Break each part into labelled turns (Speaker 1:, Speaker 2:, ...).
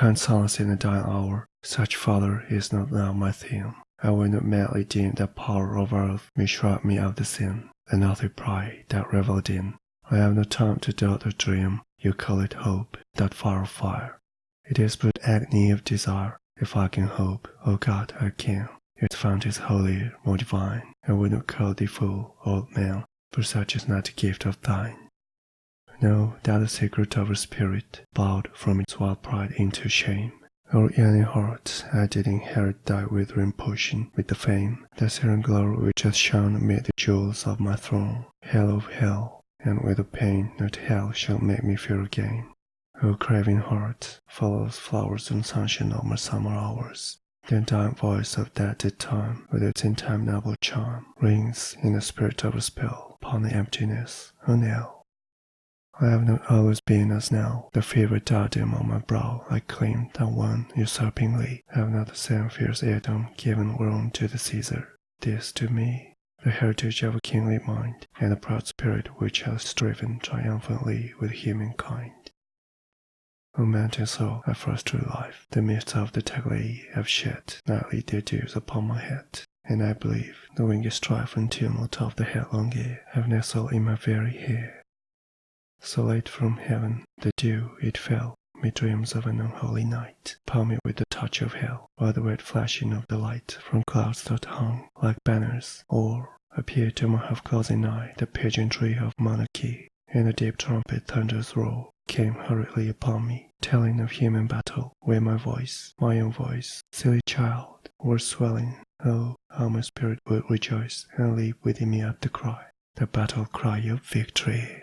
Speaker 1: kind solace in the dying hour, such, Father, is not now my theme. I will not madly deem that power of earth may shroud me of the sin, and earthly pride that revelled in. I have no time to doubt or dream, you call it hope, that fire of fire. It is but agony of desire, if I can hope, O God, I can. Its fount is holier, more divine. I would not call thee fool, old man, for such is not the gift of thine. Know that the secret of her spirit bowed from its wild pride into shame. Our yearning heart I did inherit thy withering potion with the fame, the serene glory which hath shone amid the jewels of my throne. Hell of hell, and with a pain not hell shall make me fear again. O craving heart, follows flowers and sunshine of my summer hours. The undying voice of that dead time, with its interminable charm, rings in the spirit of a spell upon the emptiness, a knell. I have not always been as now, the fever diadem on my brow I claimed that one usurpingly. I have not the same fierce Edom given Rome to the Caesar. This to me, the heritage of a kingly mind, and a proud spirit which has striven triumphantly with humankind. O mountain soul, I first drew life, the mists of the Taglei have shed nightly their dews upon my head, and I believe the winged strife and tumult of the headlong air have nestled in my very hair. So late from heaven, the dew, it fell, me dreams of an unholy night, palmy with the touch of hell, while the red flashing of the light from clouds that hung like banners, or appeared to my half-closing eye the pageantry of monarchy, and a deep trumpet thunder's roll came hurriedly upon me, telling of human battle, where my voice, my own voice, silly child, was swelling. Oh, how my spirit would rejoice and leap within me at the cry, the battle cry of victory.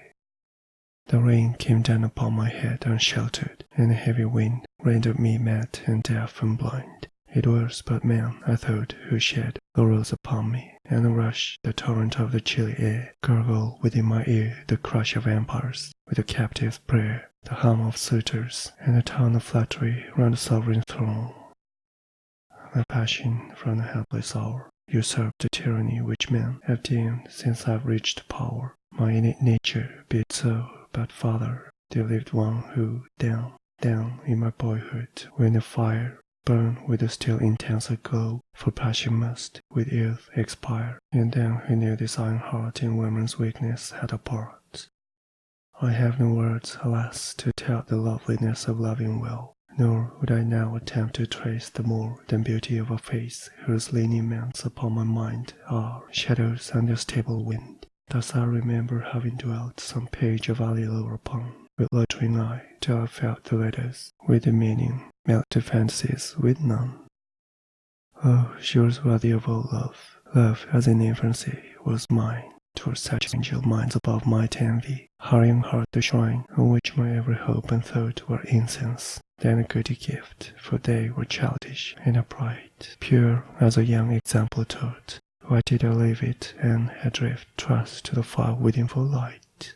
Speaker 1: The rain came down upon my head unsheltered, and a heavy wind rendered me mad and deaf and blind. It was but men, I thought, who shed laurels upon me, and a rush, the torrent of the chilly air, gurgled within my ear the crush of empires, with the captive's prayer, the hum of suitors, and the tone of flattery round the sovereign throne. My passion from the helpless hour usurped the tyranny which men have deemed since I've reached power. My innate nature bid so, but Father, there lived one who, down in my boyhood, when the fire burned with a still intenser glow, for passion must, with youth, expire, and then who knew this iron heart in woman's weakness had a part. I have no words, alas, to tell the loveliness of loving well, nor would I now attempt to trace the more than beauty of a face whose lineaments upon my mind are shadows under a stable wind. Thus I remember having dwelt some page of Allure upon, with loitering eye, till I felt the letters, with the meaning, melt to fantasies with none. Oh, she was worthy of all love. Love, as in infancy, was mine, towards such angel minds above might envy, hurrying heart the shrine on which my every hope and thought were incense. Then a goody gift, for they were childish and upright, pure as a young example taught. Why did I leave it and adrift trust to the far within for light?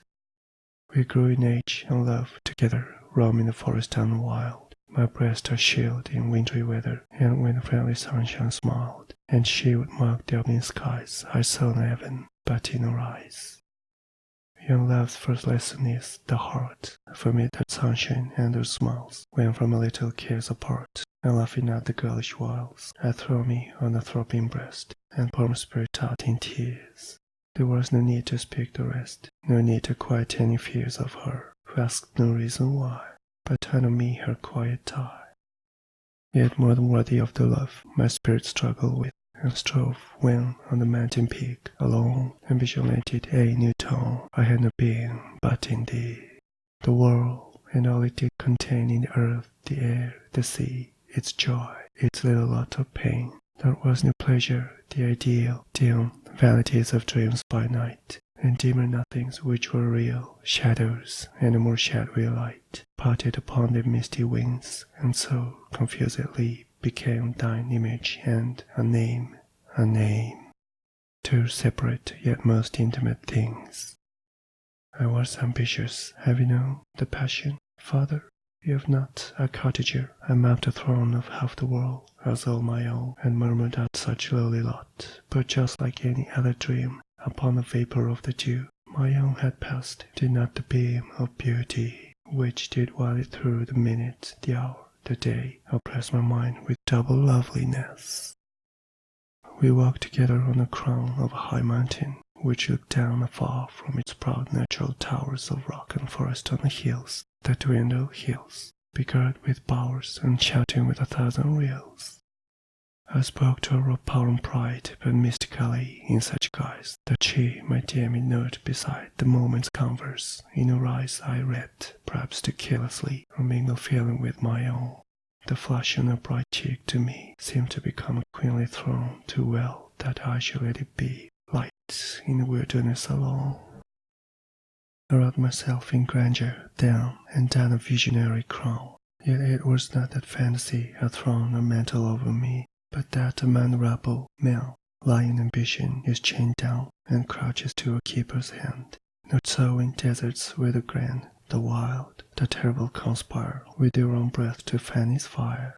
Speaker 1: We grew in age and love together, roaming the forest and wild, my breast a shield in wintry weather, and when the friendly sunshine smiled, and she would mark the opening skies, I saw no heaven but in her eyes. Young love's first lesson is the heart, for me that sunshine and those smiles, when from a little cares apart, and laughing at the girlish wiles, I throw me on the throbbing breast, and pour my spirit out in tears. There was no need to speak the rest, no need to quiet any fears of her, who asked no reason why, but turned on me her quiet tie. Yet more than worthy of the love my spirit struggled with, and strove when on the mountain peak, alone, ambitionated a new tone, I had no being but in thee. The world, and all it did contain in the earth, the air, the sea, its joy, its little lot of pain. There was no pleasure, the ideal, dim vanities of dreams by night, and dimmer nothings which were real, shadows, and a more shadowy light, parted upon their misty wings, and so confusedly became thine image and a name, two separate yet most intimate things. I was ambitious, have you known the passion, Father? You have not, a cottager, I mapped the throne of half the world as all my own, and murmured at such lowly lot, but just like any other dream, upon the vapor of the dew, my own had passed, did not the beam of beauty, which did while it through the minute, the hour, the day oppressed my mind with double loveliness. We walked together on the crown of a high mountain, which looked down afar from its proud natural towers of rock and forest on the hills, the dwindle hills, begirt with bowers and shouting with 1,000 rills. I spoke to her of power and pride, but mystically in such guise that she might dear me note beside the moment's converse. In her eyes I read, perhaps too carelessly, her mingled feeling with my own. The flush on her bright cheek to me seemed to become a queenly throne, too well that I should let it be, light in the wilderness alone. I wrapped myself in grandeur, down and down a visionary crown. Yet it was not that fantasy had thrown a mantle over me, but that among the rabble, man, lion ambition is chained down and crouches to a keeper's hand. Not so in deserts where the grand, the wild, the terrible conspire with their own breath to fan his fire.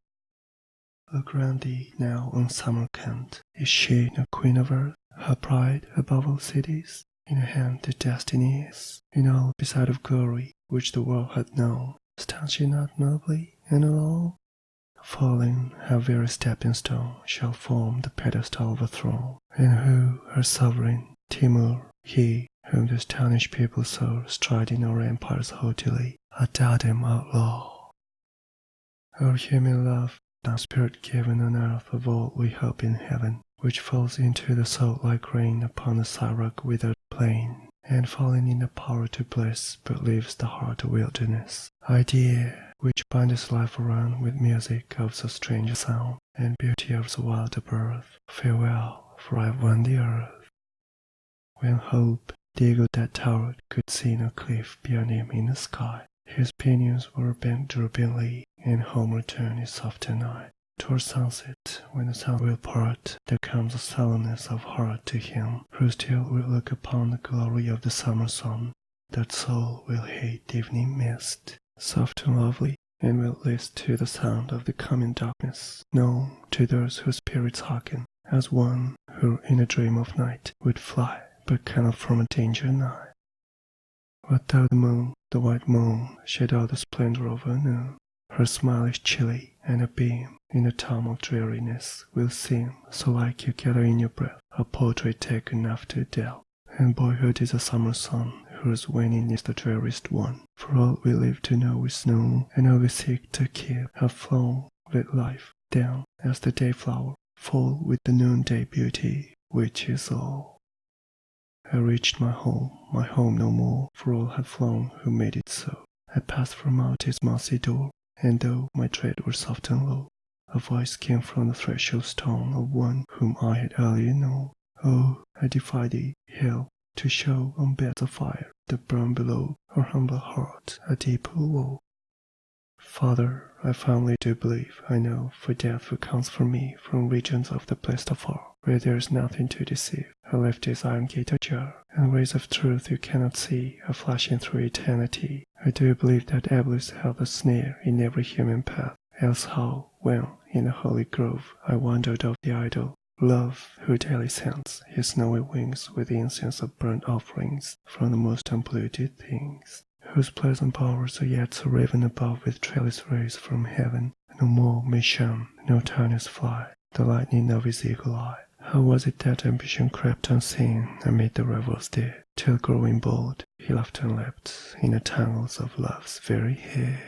Speaker 1: Look round thee now on Samarkand. Is she no queen of earth, her pride above all cities? In her hand the destiny is, in all beside of glory which the world hath known. Stands she not nobly and alone? Falling, her very stepping stone shall form the pedestal of a throne. And who, her sovereign, Timur, he whom the astonished people saw striding o'er empires haughtily, a diadem outlaw. Our human love, thou spirit given on earth of all we hope in heaven, which falls into the soul like rain upon the Cyrock withered plain, and falling in the power to bliss, but leaves the heart a wilderness. Idea, which bindeth life around with music of so strange a sound, and beauty of so wild a birth, farewell, for I have won the earth. When hope, the eagle that towered, could see no cliff beyond him in the sky, his pinions were bent droopingly, and home returned his softened eye. Toward sunset, when the sun will part, there comes a sullenness of heart to him, who still will look upon the glory of the summer sun. That soul will hate the evening mist, soft and lovely, and will list to the sound of the coming darkness, known to those whose spirits hearken, as one who in a dream of night would fly, but cannot from a danger nigh. What though the moon, the white moon, shed all the splendor of her noon? Her smile is chilly, and a beam, in the time of dreariness, will seem so like you gather in your breath a portrait taken after death. And boyhood is a summer sun, whose waning is the dreariest one. For all we live to know is known, and all we seek to keep have flown, let life down as the day-flower, full with the noonday beauty, which is all. I reached my home no more, for all had flown who made it so. I passed from out its mossy door, and though my tread were soft and low, a voice came from the threshold stone of one whom I had earlier known. Oh, I defy thee, hell, to show on beds of fire that burn below her humble heart a deeper woe. Father, I fondly do believe, I know, for death who comes for me from regions of the blessed afar, where there is nothing to deceive. I left his iron gate ajar, and rays of truth you cannot see are flashing through eternity. I do believe that Iblis held a snare in every human path, else how, when, in the holy grove, I wandered off the idol, Love, who daily sends his snowy wings with incense of burnt offerings from the most unpolluted things, whose pleasant powers are yet so raven above with trellis rays from heaven, no more may shun, no tiniest fly, the lightning of his eagle eye. How was it that ambition crept unseen amid the revel's day, till growing bold, he laughed and leapt in the tangles of love's very hair?